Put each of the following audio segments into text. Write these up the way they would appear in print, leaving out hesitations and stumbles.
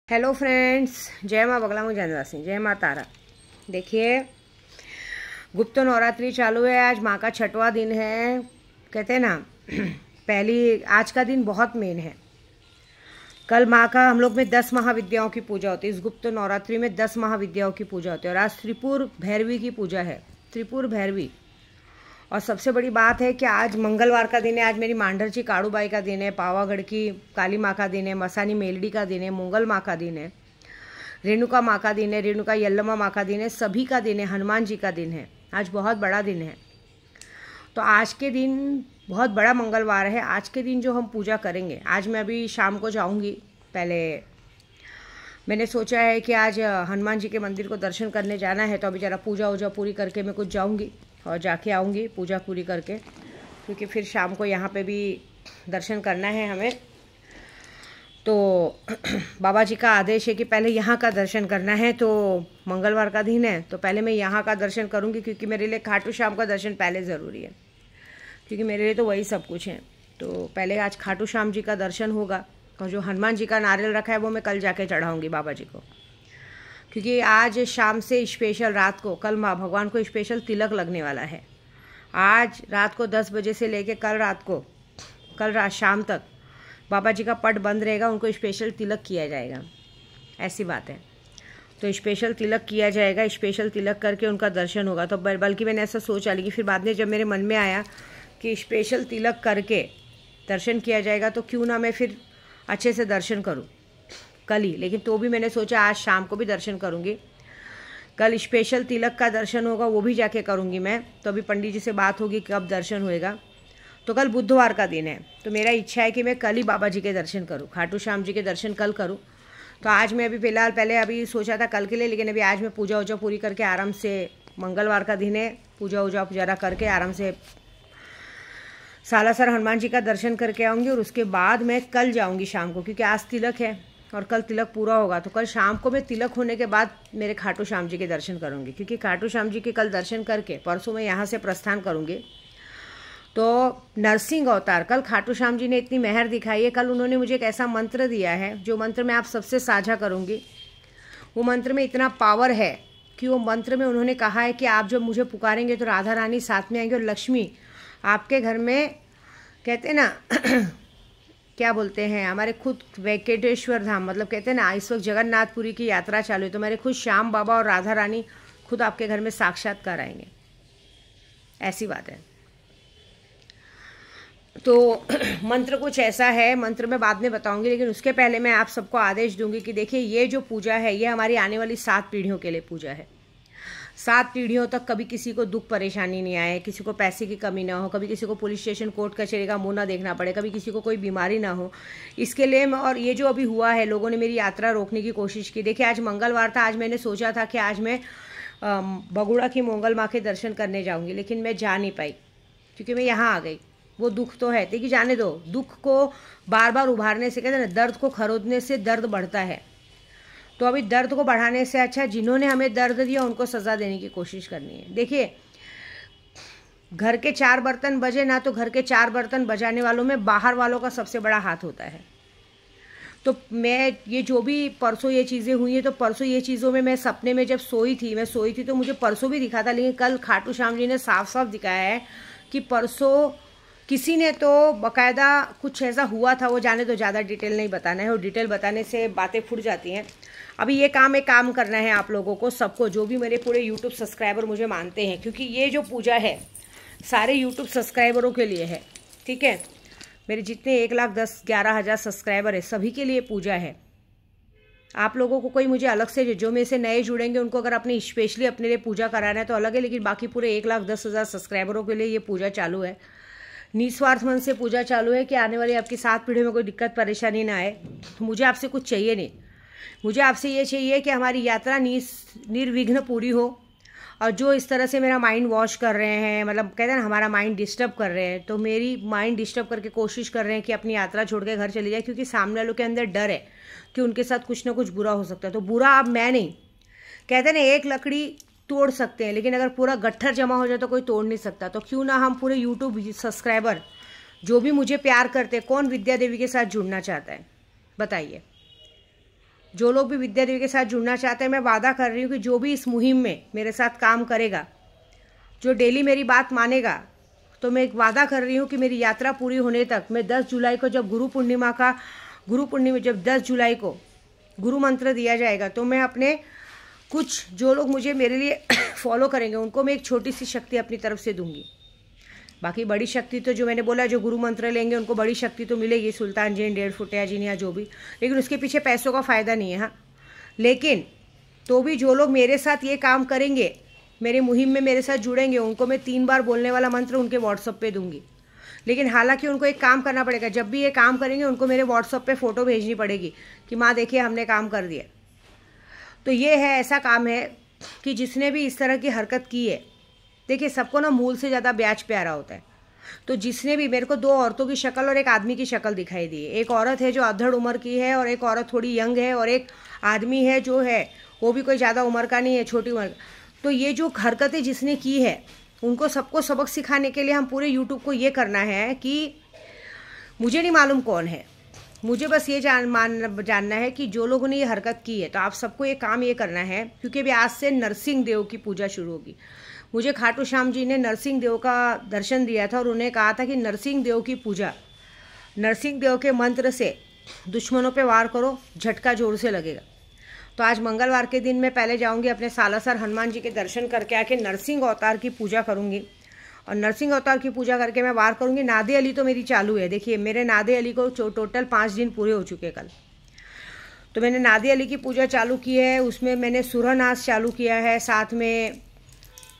Hello friends, जय माँ बगला मुझे जनवासी, जय माँ तारा। देखिए, गुप्त नवरात्रि चालू है। आज माँ का 6वां दिन है। कहते हैं ना, पहली आज का दिन बहुत मेन है। कल माँ का हम लोग में 10 महाविद्याओं की पूजा होती है। इस गुप्त नवरात्रि में 10 महाविद्याओं की पूजा होती है और आज त्रिपुर भैरवी की पूजा है। त्रिपुर भैरवी। और सबसे बड़ी बात है कि आज मंगलवार का दिन है। आज मेरी मांडरची काड़ूबाई का दिन है, पावागढ़ की काली माँ का दिन है, मसानी मेलडी का दिन है, मंगल माँ का दिन है, रेणुका माँ का दिन है, रेणुका यल्लमा माँ का दिन है, सभी का दिन है, हनुमान जी का दिन है। आज बहुत बड़ा दिन है। तो आज के दिन बहुत बड़ा मंगलवार है। आज के दिन जो हम पूजा करेंगे, आज मैं अभी शाम को जाऊँगी। पहले मैंने सोचा है कि आज हनुमान जी के मंदिर को दर्शन करने जाना है, तो अभी ज़रा पूजा वूजा पूरी करके मैं कुछ जाऊँगी और जाके आऊँगी पूजा पूरी करके, क्योंकि फिर शाम को यहाँ पे भी दर्शन करना है हमें। तो बाबा जी का आदेश है कि पहले यहाँ का दर्शन करना है। तो मंगलवार का दिन है, तो पहले मैं यहाँ का दर्शन करूँगी, क्योंकि मेरे लिए खाटू श्याम का दर्शन पहले ज़रूरी है, क्योंकि मेरे लिए तो वही सब कुछ है। तो पहले आज खाटू श्याम जी का दर्शन होगा, और जो हनुमान जी का नारियल रखा है वो मैं कल जाके चढ़ाऊँगी बाबा जी को, क्योंकि आज शाम से स्पेशल रात को कल माँ भगवान को स्पेशल तिलक लगने वाला है। आज रात को 10 बजे से लेके कल रात शाम तक बाबा जी का पट बंद रहेगा, उनको स्पेशल तिलक किया जाएगा। ऐसी बात है। तो स्पेशल तिलक किया जाएगा, स्पेशल तिलक करके उनका दर्शन होगा। तो बल्कि मैंने ऐसा सोचा, लेकिन फिर बाद में जब मेरे मन में आया कि स्पेशल तिलक करके दर्शन किया जाएगा, तो क्यों ना मैं फिर अच्छे से दर्शन करूँ कल ही। लेकिन तो भी मैंने सोचा आज शाम को भी दर्शन करूँगी। कल स्पेशल तिलक का दर्शन होगा, वो भी जाके करूँगी मैं। तो अभी पंडित जी से बात होगी कब दर्शन होएगा। तो कल बुधवार का दिन है, तो मेरा इच्छा है कि मैं कल ही बाबा जी के दर्शन करूँ, खाटू श्याम जी के दर्शन कल करूँ। तो आज मैं अभी फ़िलहाल पहले अभी सोचा था कल के लिए, लेकिन अभी आज मैं पूजा वूजा पूरी करके आराम से, मंगलवार का दिन है, पूजा वूजा जरा करके आराम से सालासर हनुमान जी का दर्शन करके आऊँगी। और उसके बाद मैं कल जाऊँगी शाम को, क्योंकि आज तिलक है और कल तिलक पूरा होगा। तो कल शाम को मैं तिलक होने के बाद मेरे खाटू श्याम जी के दर्शन करूँगी, क्योंकि खाटू श्याम जी के कल दर्शन करके परसों मैं यहाँ से प्रस्थान करूँगी। तो नरसिंह अवतार, कल खाटू श्याम जी ने इतनी मेहर दिखाई है। कल उन्होंने मुझे एक ऐसा मंत्र दिया है, जो मंत्र मैं आप सबसे साझा करूँगी। वो मंत्र में इतना पावर है कि वो मंत्र में उन्होंने कहा है कि आप जब मुझे पुकारेंगे तो राधा रानी साथ में आएंगे और लक्ष्मी आपके घर में, कहते हैं ना क्या बोलते हैं, हमारे खुद वेंकटेश्वर धाम, मतलब कहते हैं ना इस वक्त जगन्नाथपुरी की यात्रा चालू है, तो मेरे खुद श्याम बाबा और राधा रानी खुद आपके घर में साक्षात्कार आएंगे। ऐसी बात है। तो मंत्र कुछ ऐसा है, मंत्र मैं बाद में बताऊंगी, लेकिन उसके पहले मैं आप सबको आदेश दूंगी कि देखिए, ये जो पूजा है ये हमारी आने वाली 7 पीढ़ियों के लिए पूजा है। 7 पीढ़ियों तक कभी किसी को दुख परेशानी नहीं आए, किसी को पैसे की कमी ना हो, कभी किसी को पुलिस स्टेशन कोर्ट कचहरी का मुंह ना देखना पड़े, कभी किसी को कोई बीमारी ना हो, इसके लिए और ये जो अभी हुआ है, लोगों ने मेरी यात्रा रोकने की कोशिश की। देखिए, आज मंगलवार था। आज मैंने सोचा था कि आज मैं बगुड़ा की मंगल माँ के दर्शन करने जाऊँगी, लेकिन मैं जा नहीं पाई, क्योंकि मैं यहाँ आ गई। वो दुख तो है, देखिए जाने दो। दुख को बार बार उभारने से, कहते हैं ना, दर्द को खरोदने से दर्द बढ़ता है। तो अभी दर्द को बढ़ाने से अच्छा जिन्होंने हमें दर्द दिया उनको सज़ा देने की कोशिश करनी है। देखिए, घर के 4 बर्तन बजे ना, तो घर के 4 बर्तन बजाने वालों में बाहर वालों का सबसे बड़ा हाथ होता है। तो मैं ये जो भी परसों ये चीज़ें हुई हैं, तो परसों ये चीज़ों में मैं सपने में जब सोई थी तो मुझे परसों भी दिखा था, लेकिन कल खाटू श्याम जी ने साफ साफ दिखाया है कि परसों किसी ने तो बकायदा कुछ ऐसा हुआ था। वो जाने तो, ज़्यादा डिटेल नहीं बताना है, और डिटेल बताने से बातें फूट जाती हैं। अभी ये काम एक काम करना है आप लोगों को, सबको, जो भी मेरे पूरे यूट्यूब सब्सक्राइबर मुझे मानते हैं, क्योंकि ये जो पूजा है सारे यूट्यूब सब्सक्राइबरों के लिए है। ठीक है, मेरे जितने 1,10,11,000 सब्सक्राइबर है, सभी के लिए पूजा है। आप लोगों को कोई मुझे अलग से, जो में से नए जुड़ेंगे उनको अगर अपने स्पेशली अपने लिए पूजा कराना है तो अलग है, लेकिन बाकी पूरे 1,10,000 सब्सक्राइबरों के लिए ये पूजा चालू है। निस्वार्थ मन से पूजा चालू है कि आने वाली आपकी 7 पीढ़ियों में कोई दिक्कत परेशानी ना आए। मुझे आपसे कुछ चाहिए नहीं, मुझे आपसे ये चाहिए कि हमारी यात्रा निर्विघ्न पूरी हो। और जो इस तरह से मेरा माइंड वॉश कर रहे हैं, मतलब कहते हैं ना हमारा माइंड डिस्टर्ब कर रहे हैं, तो मेरी माइंड डिस्टर्ब करके कोशिश कर रहे हैं कि अपनी यात्रा छोड़ के घर चले जाए, क्योंकि सामने वालों के अंदर डर है कि उनके साथ कुछ ना कुछ बुरा हो सकता है। तो बुरा अब मैं नहीं, कहते हैं ना एक लकड़ी तोड़ सकते हैं, लेकिन अगर पूरा गट्ठर जमा हो जाए तो कोई तोड़ नहीं सकता। तो क्यों ना हम पूरे यूट्यूब सब्सक्राइबर जो भी मुझे प्यार करते हैं, कौन विद्या देवी के साथ जुड़ना चाहता है बताइए। जो लोग भी विद्या देवी के साथ जुड़ना चाहते हैं, मैं वादा कर रही हूँ कि जो भी इस मुहिम में मेरे साथ काम करेगा, जो डेली मेरी बात मानेगा, तो मैं एक वादा कर रही हूँ कि मेरी यात्रा पूरी होने तक मैं 10 जुलाई को जब गुरु पूर्णिमा जब 10 जुलाई को गुरु मंत्र दिया जाएगा, तो मैं अपने कुछ जो लोग मुझे मेरे लिए फॉलो करेंगे उनको मैं एक छोटी सी शक्ति अपनी तरफ से दूंगी। बाकी बड़ी शक्ति तो जो मैंने बोला, जो गुरु मंत्र लेंगे उनको बड़ी शक्ति तो मिलेगी, सुल्तान जिन, 1.5 फुटिया जिन या जो भी, लेकिन उसके पीछे पैसों का फ़ायदा नहीं है। हाँ, लेकिन तो भी जो लोग मेरे साथ ये काम करेंगे, मेरे मुहिम में मेरे साथ जुड़ेंगे, उनको मैं 3 बार बोलने वाला मंत्र उनके व्हाट्सअप पे दूंगी। लेकिन हालांकि उनको एक काम करना पड़ेगा, जब भी ये काम करेंगे उनको मेरे व्हाट्सअप पे फ़ोटो भेजनी पड़ेगी कि माँ देखिए हमने काम कर दिया। तो ये है, ऐसा काम है कि जिसने भी इस तरह की हरकत की है, देखिए सबको ना मूल से ज़्यादा ब्याज प्यारा होता है। तो जिसने भी, मेरे को 2 औरतों की शक्ल और एक आदमी की शक्ल दिखाई दी है। एक औरत है जो अधड़ उम्र की है और एक औरत थोड़ी यंग है, और एक आदमी है जो है वो भी कोई ज़्यादा उम्र का नहीं है, छोटी उम्र का। तो ये जो हरकतें जिसने की है, उनको सबको सबक सिखाने के लिए हम पूरे यूट्यूब को ये करना है कि मुझे नहीं मालूम कौन है, मुझे बस ये जानना है कि जो लोगों ने ये हरकत की है, तो आप सबको ये काम ये करना है, क्योंकि अभी आज से नरसिंह देव की पूजा शुरू होगी। मुझे खाटू श्याम जी ने नरसिंह देव का दर्शन दिया था और उन्हें कहा था कि नरसिंह देव की पूजा, नरसिंह देव के मंत्र से दुश्मनों पे वार करो, झटका जोर से लगेगा। तो आज मंगलवार के दिन मैं पहले जाऊंगी अपने सालासर हनुमान जी के दर्शन करके आके नरसिंह अवतार की पूजा करूंगी, और नरसिंह अवतार की पूजा करके मैं वार करूंगी। नादे अली तो मेरी चालू है, देखिए मेरे नादे अली को टोटल 5 दिन पूरे हो चुके कल। तो मैंने नादे अली की पूजा चालू की है, उसमें मैंने सूर्यनाश चालू किया है, साथ में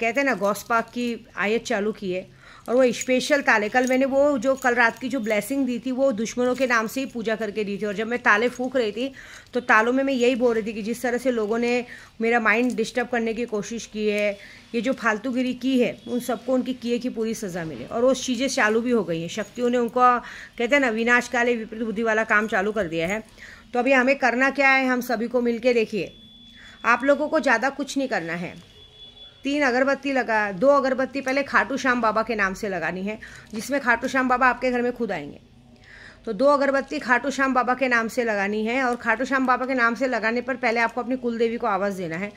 कहते हैं ना गौसपाक की आयत चालू की है, और वो स्पेशल ताले, कल मैंने वो जो कल रात की जो ब्लेसिंग दी थी वो दुश्मनों के नाम से ही पूजा करके दी थी। और जब मैं ताले फूंक रही थी तो तालों में मैं यही बोल रही थी कि जिस तरह से लोगों ने मेरा माइंड डिस्टर्ब करने की कोशिश की है, ये जो फालतूगिरी की है, उन सबको उनकी किए की पूरी सज़ा मिले। और वो चीज़ें चालू भी हो गई हैं, शक्तियों ने उनको कहते हैं ना विनाश काले विपरीत बुद्धि वाला काम चालू कर दिया है। तो अभी हमें करना क्या है, हम सभी को मिल के, देखिए आप लोगों को ज़्यादा कुछ नहीं करना है। 2 अगरबत्ती पहले खाटू श्याम बाबा के नाम से लगानी है, जिसमें खाटू श्याम बाबा आपके घर में खुद आएंगे। तो 2 अगरबत्ती खाटू श्याम बाबा के नाम से लगानी है, और खाटू श्याम बाबा के नाम से लगाने पर पहले आपको अपनी कुल देवी को आवाज़ देना है।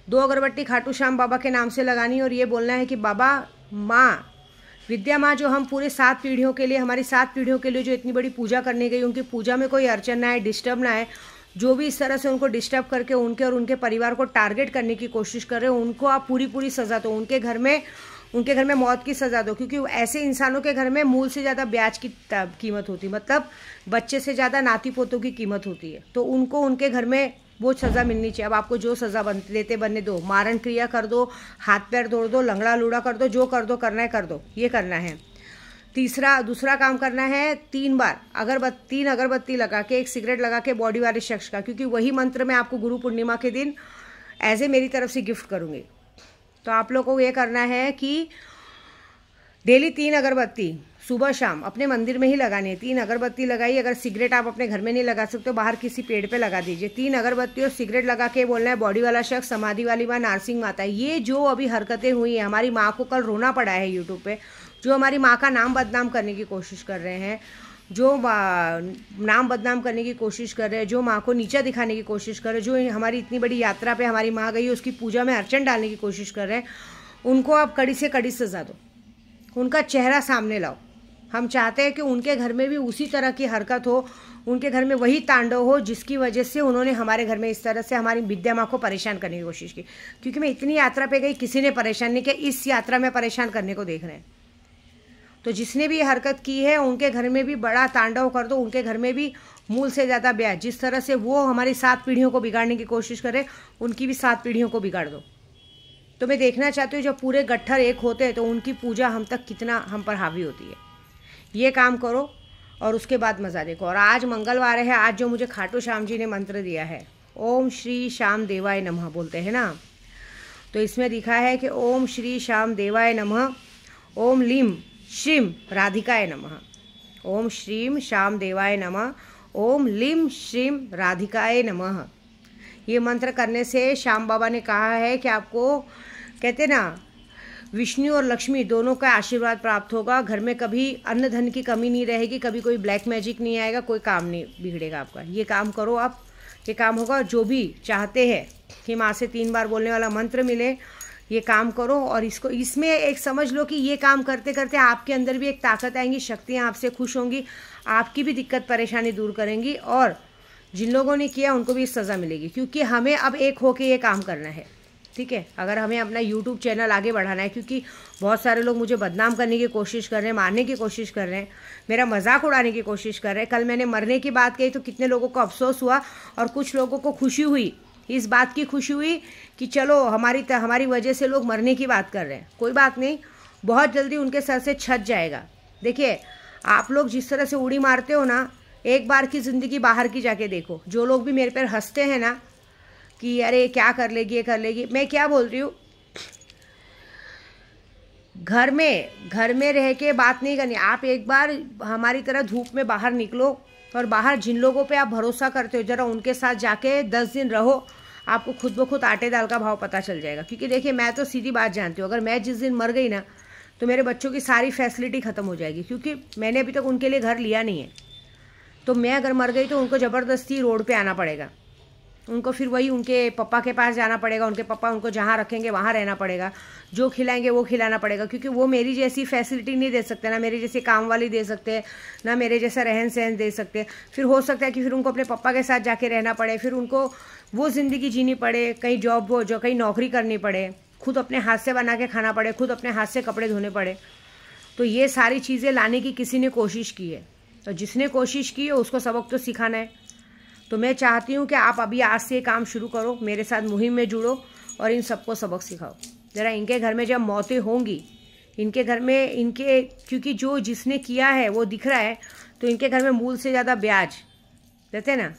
2 अगरबत्ती खाटू श्याम बाबा के नाम से लगानी है, और ये बोलना है कि बाबा, माँ विद्या माँ, जो हम पूरे 7 पीढ़ियों के लिए, हमारी 7 पीढ़ियों के लिए जो इतनी बड़ी पूजा करने गई, उनकी पूजा में कोई अड़चन ना है, डिस्टर्ब ना है। जो भी इस तरह से उनको डिस्टर्ब करके उनके और उनके परिवार को टारगेट करने की कोशिश कर रहे हो, उनको आप पूरी सज़ा दो, उनके घर में मौत की सज़ा दो। क्योंकि ऐसे इंसानों के घर में मूल से ज़्यादा ब्याज की कीमत होती है, मतलब बच्चे से ज़्यादा नाती पोतों की कीमत होती है। तो उनको उनके घर में वो सज़ा मिलनी चाहिए। अब आपको जो सज़ा बनने दो, मारण क्रिया कर दो, हाथ पैर तोड़ दो, लंगड़ा लूड़ा कर दो, जो कर दो करना है कर दो, ये करना है। दूसरा काम करना है, 3 अगरबत्ती लगा के, एक सिगरेट लगा के बॉडी वाले शख्स का, क्योंकि वही मंत्र मैं आपको गुरु पूर्णिमा के दिन एज ए मेरी तरफ से गिफ्ट करूँगी। तो आप लोगों को ये करना है कि डेली 3 अगरबत्ती सुबह शाम अपने मंदिर में ही लगानी है। 3 अगरबत्ती लगाइए। अगर सिगरेट आप अपने घर में नहीं लगा सकते तो बाहर किसी पेड़ पे लगा दीजिए। 3 अगरबत्ती और सिगरेट लगा के बोलना है, बॉडी वाला शख्स, समाधि वाली माँ, नारसिंह माता। ये जो अभी हरकतें हुई हैं, हमारी माँ को कल रोना पड़ा है यूट्यूब पे, जो हमारी माँ का नाम बदनाम करने की कोशिश कर रहे हैं, जो नाम बदनाम करने की कोशिश कर रहे हैं, जो माँ को नीचा दिखाने की कोशिश कर रहे हैं, जो हमारी इतनी बड़ी यात्रा पे हमारी माँ गई उसकी पूजा में अड़चन डालने की कोशिश कर रहे हैं, उनको आप कड़ी से कड़ी सजा दो, उनका चेहरा सामने लाओ। हम चाहते हैं कि उनके घर में भी उसी तरह की हरकत हो, उनके घर में वही तांडव हो जिसकी वजह से उन्होंने हमारे घर में इस तरह से हमारी विद्या माँ को परेशान करने की कोशिश की। क्योंकि मैं इतनी यात्रा पे गई, किसी ने परेशान नहीं किया, इस यात्रा में परेशान करने को देख रहे हैं। तो जिसने भी ये हरकत की है उनके घर में भी बड़ा तांडव कर दो, उनके घर में भी मूल से ज़्यादा ब्याज। जिस तरह से वो हमारी 7 पीढ़ियों को बिगाड़ने की कोशिश करे, उनकी भी 7 पीढ़ियों को बिगाड़ दो। तो मैं देखना चाहती हूँ जब पूरे गट्ठर एक होते हैं तो उनकी पूजा हम तक कितना हम पर हावी होती है। ये काम करो और उसके बाद मज़ा देखो। और आज मंगलवार है, आज जो मुझे खाटू श्याम जी ने मंत्र दिया है, ओम श्री श्याम देवाय नमः बोलते हैं ना, तो इसमें लिखा है कि ओम श्री श्याम देवाय नमः, ओम लीम श्रीम राधिकाय नमः, ओम श्रीम श्याम देवाय नमः, ओम लीम श्रीम राधिकाय नमः। ये मंत्र करने से श्याम बाबा ने कहा है कि आपको, कहते ना, विष्णु और लक्ष्मी दोनों का आशीर्वाद प्राप्त होगा। घर में कभी अन्न धन की कमी नहीं रहेगी, कभी कोई ब्लैक मैजिक नहीं आएगा, कोई काम नहीं बिगड़ेगा आपका। ये काम करो आप, ये काम होगा। और जो भी चाहते हैं कि माँ से 3 बार बोलने वाला मंत्र मिले, ये काम करो। और इसको इसमें एक समझ लो कि ये काम करते करते आपके अंदर भी एक ताकत आएंगी, शक्तियाँ आपसे खुश होंगी, आपकी भी दिक्कत परेशानी दूर करेंगी, और जिन लोगों ने किया उनको भी सज़ा मिलेगी। क्योंकि हमें अब एक होके ये काम करना है, ठीक है। अगर हमें अपना यूट्यूब चैनल आगे बढ़ाना है, क्योंकि बहुत सारे लोग मुझे बदनाम करने की कोशिश कर रहे हैं, मारने की कोशिश कर रहे हैं, मेरा मजाक उड़ाने की कोशिश कर रहे हैं। कल मैंने मरने की बात कही तो कितने लोगों को अफसोस हुआ, और कुछ लोगों को खुशी हुई, इस बात की खुशी हुई कि चलो हमारी वजह से लोग मरने की बात कर रहे हैं। कोई बात नहीं, बहुत जल्दी उनके सर से छत जाएगा। देखिए, आप लोग जिस तरह से उड़ी मारते हो ना, एक बार की ज़िंदगी बाहर की जाके देखो। जो लोग भी मेरे पर हंसते हैं ना कि अरे क्या कर लेगी, ये कर लेगी, मैं क्या बोल रही हूँ, घर में रह के बात नहीं करनी। आप एक बार हमारी तरह धूप में बाहर निकलो, और बाहर जिन लोगों पे आप भरोसा करते हो ज़रा उनके साथ जाके 10 दिन रहो, आपको खुद ब खुद आटे दाल का भाव पता चल जाएगा। क्योंकि देखिए, मैं तो सीधी बात जानती हूँ, अगर मैं जिस दिन मर गई ना तो मेरे बच्चों की सारी फैसिलिटी ख़त्म हो जाएगी। क्योंकि मैंने अभी तक उनके लिए घर लिया नहीं है, तो मैं अगर मर गई तो उनको ज़बरदस्ती रोड पे आना पड़ेगा, उनको फिर वही उनके पापा के पास जाना पड़ेगा, उनके पापा उनको जहाँ रखेंगे वहाँ रहना पड़ेगा, जो खिलाएंगे वो खिलाना पड़ेगा। क्योंकि वो मेरी जैसी फैसिलिटी नहीं दे सकते, ना मेरे जैसे काम वाली दे सकते हैं, ना मेरे जैसा रहन सहन दे सकते। फिर हो सकता है कि फिर उनको अपने पापा के साथ जाके रहना पड़े, फिर उनको वो ज़िंदगी जीनी पड़े, कहीं जॉब जो कहीं नौकरी करनी पड़े, खुद अपने हाथ से बना के खाना पड़े, खुद अपने हाथ से कपड़े धोने पड़े। तो ये सारी चीज़ें लाने की किसी ने कोशिश की है, तो जिसने कोशिश की है उसको सबक तो सिखाना है। तो मैं चाहती हूँ कि आप अभी आज से ये काम शुरू करो, मेरे साथ मुहिम में जुड़ो और इन सबको सबक सिखाओ। ज़रा इनके घर में जब मौतें होंगी, इनके घर में इनके, क्योंकि जो जिसने किया है वो दिख रहा है, तो इनके घर में मूल से ज़्यादा ब्याज रहते ना,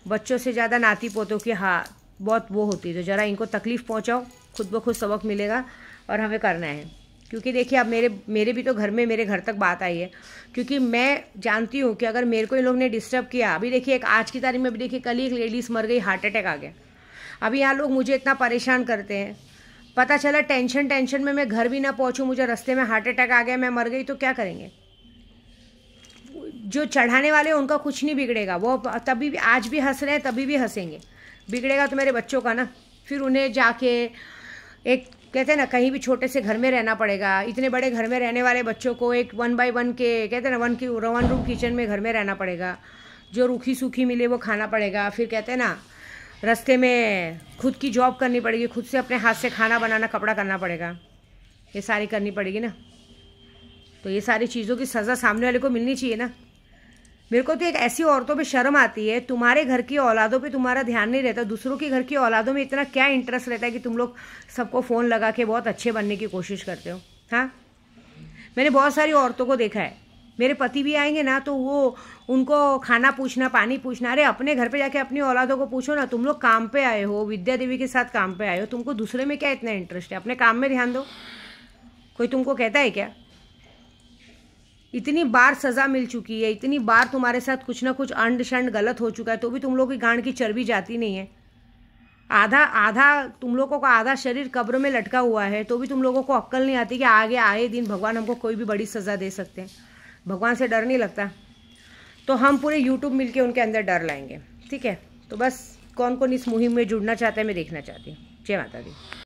बच्चों से ज़्यादा नाती पोतों की हाँ बहुत वो होती है। तो ज़रा इनको तकलीफ़ पहुँचाओ, खुद ब खुद सबक मिलेगा और हमें करना है। क्योंकि देखिए, अब मेरे भी तो घर में मेरे घर तक बात आई है। क्योंकि मैं जानती हूँ कि अगर मेरे को इन लोग ने डिस्टर्ब किया, अभी देखिए एक आज की तारीख में भी देखिए, कल ही एक लेडीज़ मर गई, हार्ट अटैक आ गया। अभी यहाँ लोग मुझे इतना परेशान करते हैं, पता चला टेंशन में मैं घर भी ना पहुँचूँ, मुझे रास्ते में हार्ट अटैक आ गया, मैं मर गई, तो क्या करेंगे? जो चढ़ाने वाले हैं उनका कुछ नहीं बिगड़ेगा, वो तभी भी आज भी हंस रहे हैं, तभी भी हंसेंगे। बिगड़ेगा तो मेरे बच्चों का ना। फिर उन्हें जाके एक कहते हैं ना, कहीं भी छोटे से घर में रहना पड़ेगा। इतने बड़े घर में रहने वाले बच्चों को एक 1 बाय 1 के कहते हैं ना 1 रूम किचन में घर में रहना पड़ेगा। जो रूखी सूखी मिले वो खाना पड़ेगा। फिर कहते हैं ना, रास्ते में खुद की जॉब करनी पड़ेगी, खुद से अपने हाथ से खाना बनाना, कपड़ा करना पड़ेगा, ये सारी करनी पड़ेगी ना। तो ये सारी चीज़ों की सज़ा सामने वाले को मिलनी चाहिए ना। मेरे को तो एक ऐसी औरतों पे शर्म आती है, तुम्हारे घर की औलादों पे तुम्हारा ध्यान नहीं रहता, दूसरों के घर की औलादों में इतना क्या इंटरेस्ट रहता है कि तुम लोग सबको फ़ोन लगा के बहुत अच्छे बनने की कोशिश करते हो। हाँ, मैंने बहुत सारी औरतों को देखा है, मेरे पति भी आएंगे ना तो वो उनको खाना पूछना, पानी पूछना। अरे अपने घर पे जाके अपनी औलादों को पूछो ना, तुम लोग काम पे आए हो, विद्या देवी के साथ काम पे आए हो, तुमको दूसरे में क्या इतना इंटरेस्ट है? अपने काम में ध्यान दो। कोई तुमको कहता है क्या? इतनी बार सज़ा मिल चुकी है, इतनी बार तुम्हारे साथ कुछ ना कुछ अंड शंड गलत हो चुका है, तो भी तुम लोग की गांड की चर्बी जाती नहीं है। आधा तुम लोगों का आधा शरीर कब्र में लटका हुआ है, तो भी तुम लोगों को अक्ल नहीं आती कि आगे आए दिन भगवान हमको कोई भी बड़ी सज़ा दे सकते हैं। भगवान से डर नहीं लगता। तो हम पूरे यूट्यूब मिलके उनके अंदर डर लाएंगे, ठीक है। तो बस कौन कौन इस मुहिम में जुड़ना चाहता है मैं देखना चाहती हूँ। जय माता दी।